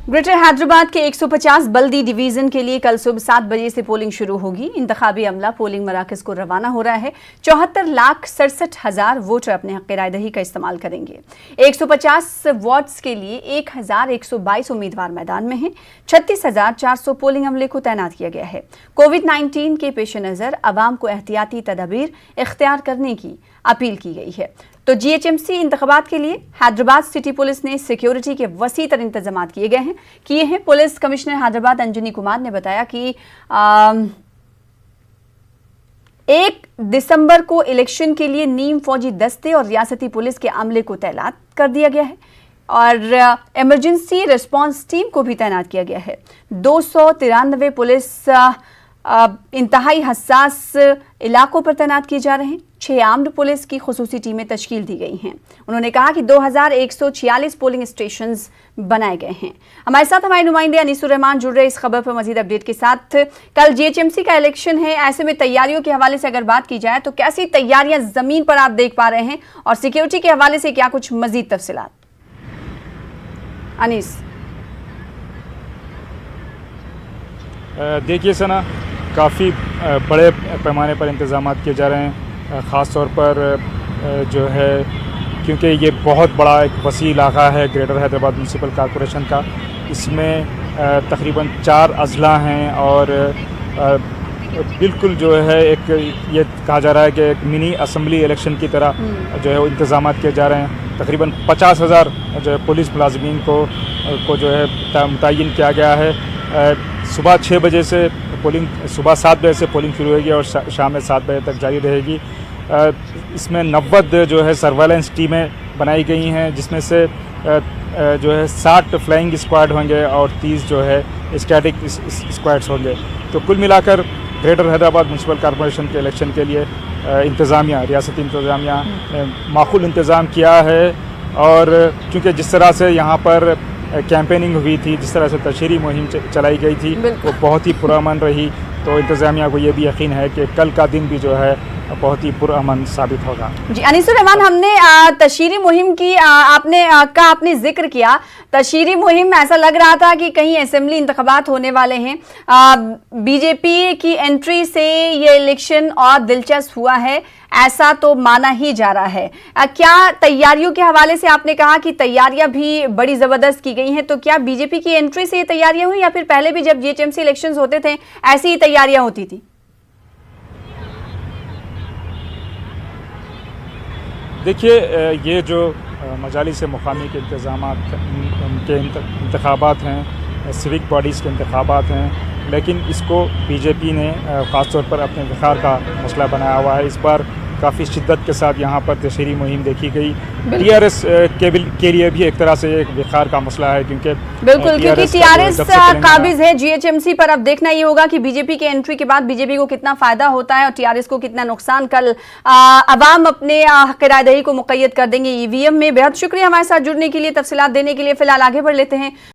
Greater Hyderabad के 150 बल्दी division के लिए कल सुबह 7 बजे से पोलिंग शुरू होगी। इंतखाबी अमला पोलिंग मराकज को रवाना हो रहा है। 74,67,000 वोटर अपने हक़ राय दही का इस्तेमाल करेंगे। 150 वार्ड्स के लिए 1,122 उम्मीदवार मैदान में हैं। 36,400 पोलिंग अमले को तैनात किया गया है। कोविड-19 के पेश नज़र अवाम को एहतियाती तदाबीर इख्तियार करने की अपील की गई है। तो GHMC इंतखाबात के लिए हैदराबाद सिटी पुलिस ने सिक्योरिटी के वसी तर इंतजाम किए हैं। पुलिस कमिश्नर हैदराबाद अंजनी कुमार ने बताया कि 1 दिसंबर को इलेक्शन के लिए नीम फौजी दस्ते और रियासती पुलिस के अमले को तैनात कर दिया गया है और इमरजेंसी रिस्पांस टीम को भी तैनात किया गया है। 293 पुलिस इंतहाई हसास इलाकों पर तैनात किए जा रहे हैं। 6 आर्म्ड पुलिस की खुसूसी टीमें तश्कील दी गई हैं। उन्होंने कहा कि 2146 पोलिंग स्टेशंस बनाए गए हैं। हमारे साथ हमारे नुमाइंदे अनीसुर रहमान जुड़ रहे इस खबर पर मजीद अपडेट के साथ। कल GHMC का इलेक्शन है, ऐसे में तैयारियों के हवाले से अगर बात की जाए तो कैसी तैयारियां जमीन पर आप देख पा रहे हैं और सिक्योरिटी के हवाले से क्या कुछ मजीद तफसीलात? अनीस देखिए सना, काफ़ी बड़े पैमाने पर इंतज़ाम किए जा रहे हैं। ख़ास तौर पर जो है, क्योंकि ये बहुत बड़ा एक वसी इलाका है ग्रेटर हैदराबाद म्यूनसिपल कॉरपोरेशन का। इसमें तकरीबन 4 अज़ला हैं और बिल्कुल जो है एक ये कहा जा रहा है कि एक मिनी असम्बली इलेक्शन की तरह जो है वो इंतज़ाम किए जा रहे हैं। तकरीबन 50,000 जो है पुलिस मुलाजमीन को जो है मुतय्यन किया गया है। सुबह 6 बजे से पोलिंग, सुबह 7 बजे से पोलिंग शुरू होगी और शाम में 7 बजे तक जारी रहेगी। इसमें 90 जो है सर्वेलेंस टीमें बनाई गई हैं, जिसमें से जो है 60 फ्लाइंग स्क्वाड होंगे और 30 जो है स्टैटिक स्क्वाड्स होंगे। तो कुल मिलाकर ग्रेटर हैदराबाद म्यूनसिपल कॉरपोरेशन के इलेक्शन के लिए इंतज़ामिया, रियासती इंतज़ामिया ने माकूल इंतज़ाम किया है। और चूँकि जिस तरह से यहाँ पर कैंपेनिंग हुई थी, जिस तरह से तशहीरी मुहिम चलाई गई थी, वो बहुत ही पुरअमन रही। तो इंतज़ामिया को ये भी यकीन है कि कल का दिन भी जो है बहुत ही पुरअमन साबित होगा। जी अनीसुर रहमान, हमने तशहीरी मुहिम की आपने जिक्र किया। तशहीरी मुहिम ऐसा लग रहा था कि कहीं असेंबली इंतखाबात होने वाले हैं। बीजेपी की एंट्री से ये इलेक्शन और दिलचस्प हुआ है, ऐसा तो माना ही जा रहा है। क्या तैयारियों के हवाले से आपने कहा कि तैयारियां भी बड़ी ज़बरदस्त की गई हैं, तो क्या बीजेपी की एंट्री से ये तैयारियां हुई या फिर पहले भी जब GHMC इलेक्शंस होते थे ऐसी ही तैयारियां होती थी? देखिए, ये जो मजालिस मुकामी के इंतखाबात हैं, सिविक बॉडीज़ के इंतखाबात हैं, लेकिन इसको बीजेपी ने ख़ास तौर पर अपने विखार का मसला बनाया हुआ है। इस बार काफ़ी शिद्दत के साथ यहाँ पर तशहीरी मुहिम देखी गई। TRS के लिए भी एक तरह से एक विखार का मसला है, क्योंकि TRS काबिज है GHMC पर। अब देखना ये होगा कि बीजेपी के एंट्री के बाद बीजेपी को कितना फायदा होता है और TRS को कितना नुकसान। कल अवाम अपने हक़ राय दही को मुक़य्यद कर देंगे EVM में। बेहद शुक्रिया हमारे साथ जुड़ने के लिए, तफसीलात देने के लिए। फिलहाल आगे बढ़ लेते हैं।